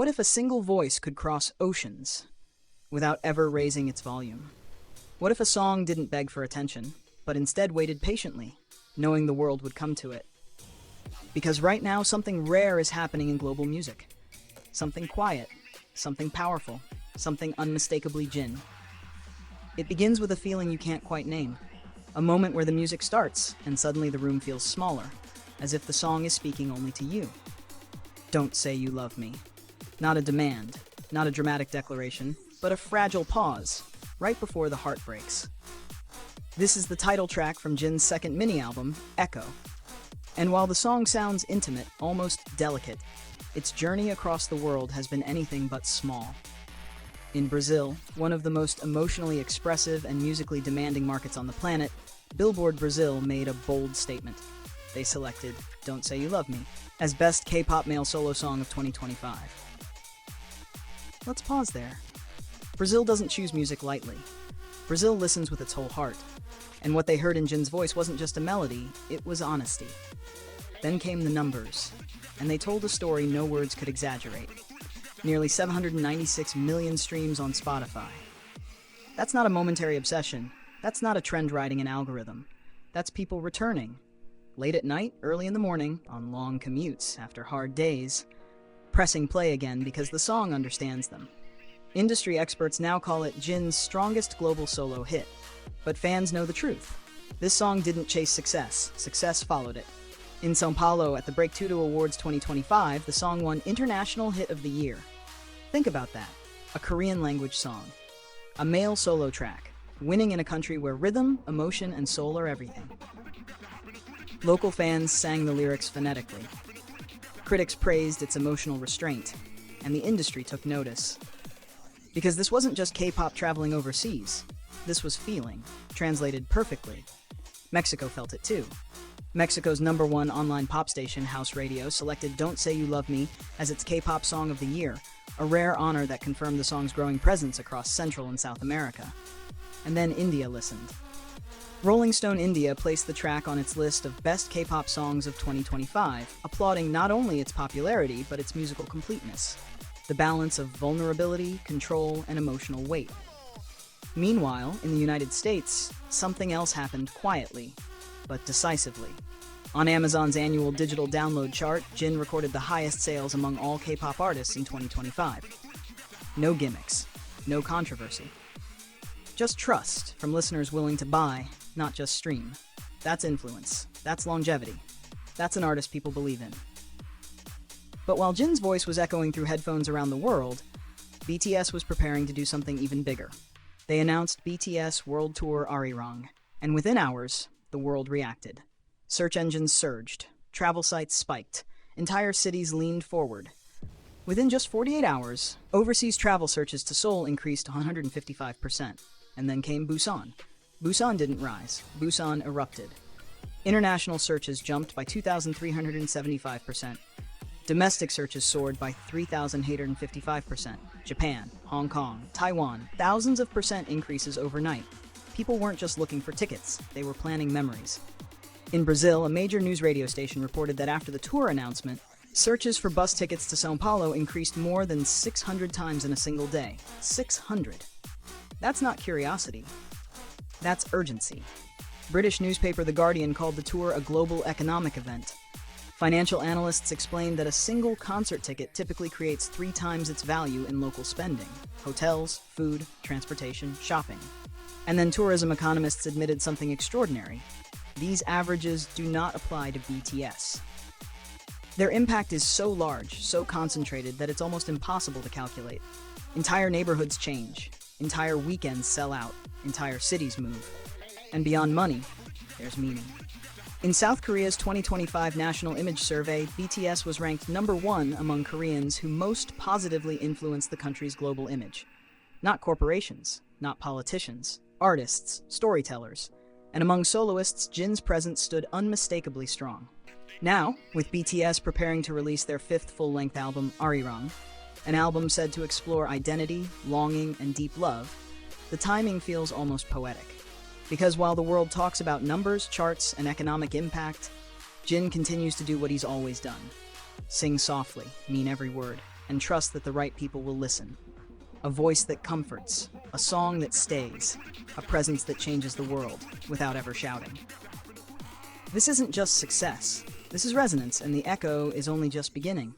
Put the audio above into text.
What if a single voice could cross oceans without ever raising its volume? What if a song didn't beg for attention, but instead waited patiently, knowing the world would come to it? Because right now, something rare is happening in global music. Something quiet, something powerful, something unmistakably Jin. It begins with a feeling you can't quite name. A moment where the music starts, and suddenly the room feels smaller, as if the song is speaking only to you. Don't say you love me. Not a demand, not a dramatic declaration, but a fragile pause, right before the heart breaks. This is the title track from Jin's second mini-album, Echo. And while the song sounds intimate, almost delicate, its journey across the world has been anything but small. In Brazil, one of the most emotionally expressive and musically demanding markets on the planet, Billboard Brazil made a bold statement. They selected Don't Say You Love Me as Best K-Pop Male Solo Song of 2025. Let's pause there. Brazil doesn't choose music lightly. Brazil listens with its whole heart. And what they heard in Jin's voice wasn't just a melody, it was honesty. Then came the numbers, and they told a story no words could exaggerate. Nearly 796 million streams on Spotify. That's not a momentary obsession. That's not a trend riding an algorithm. That's people returning. Late at night, early in the morning, on long commutes, after hard days, pressing play again because the song understands them. Industry experts now call it Jin's strongest global solo hit. But fans know the truth. This song didn't chase success. Success followed it. In São Paulo at the Breakthrough Awards 2025, the song won International Hit of the Year. Think about that. A Korean language song. A male solo track. Winning in a country where rhythm, emotion, and soul are everything. Local fans sang the lyrics phonetically. Critics praised its emotional restraint. And the industry took notice. Because this wasn't just K-pop traveling overseas. This was feeling, translated perfectly. Mexico felt it too. Mexico's #1 online pop station, House Radio, selected Don't Say You Love Me as its K-pop Song of the Year, a rare honor that confirmed the song's growing presence across Central and South America. And then India listened. Rolling Stone India placed the track on its list of Best K-pop Songs of 2025, applauding not only its popularity, but its musical completeness. The balance of vulnerability, control, and emotional weight. Meanwhile, in the United States, something else happened quietly, but decisively. On Amazon's annual digital download chart, Jin recorded the highest sales among all K-pop artists in 2025. No gimmicks, no controversy. Just trust from listeners willing to buy, not just stream. That's influence. That's longevity. That's an artist people believe in. But while Jin's voice was echoing through headphones around the world, BTS was preparing to do something even bigger. They announced BTS World Tour Arirang, and within hours, the world reacted. Search engines surged, travel sites spiked, entire cities leaned forward. Within just 48 hours, overseas travel searches to Seoul increased 155%, and then came Busan. Busan didn't rise, Busan erupted. International searches jumped by 2,375%. Domestic searches soared by 3,855%. Japan, Hong Kong, Taiwan, thousands of percent increases overnight. People weren't just looking for tickets, they were planning memories. In Brazil, a major news radio station reported that after the tour announcement, searches for bus tickets to São Paulo increased more than 600 times in a single day. 600. That's not curiosity. That's urgency. British newspaper The Guardian called the tour a global economic event. Financial analysts explained that a single concert ticket typically creates 3 times its value in local spending: hotels, food, transportation, shopping. And then tourism economists admitted something extraordinary. These averages do not apply to BTS. Their impact is so large, so concentrated, that it's almost impossible to calculate. Entire neighborhoods change. Entire weekends sell out. Entire cities move. And beyond money, there's meaning. In South Korea's 2025 National Image Survey, BTS was ranked #1 among Koreans who most positively influenced the country's global image. Not corporations, not politicians, artists, storytellers. And among soloists, Jin's presence stood unmistakably strong. Now, with BTS preparing to release their 5th full-length album, Arirang, an album said to explore identity, longing, and deep love, the timing feels almost poetic. Because while the world talks about numbers, charts, and economic impact, Jin continues to do what he's always done. Sing softly, mean every word, and trust that the right people will listen. A voice that comforts, a song that stays, a presence that changes the world without ever shouting. This isn't just success. This is resonance, and the echo is only just beginning.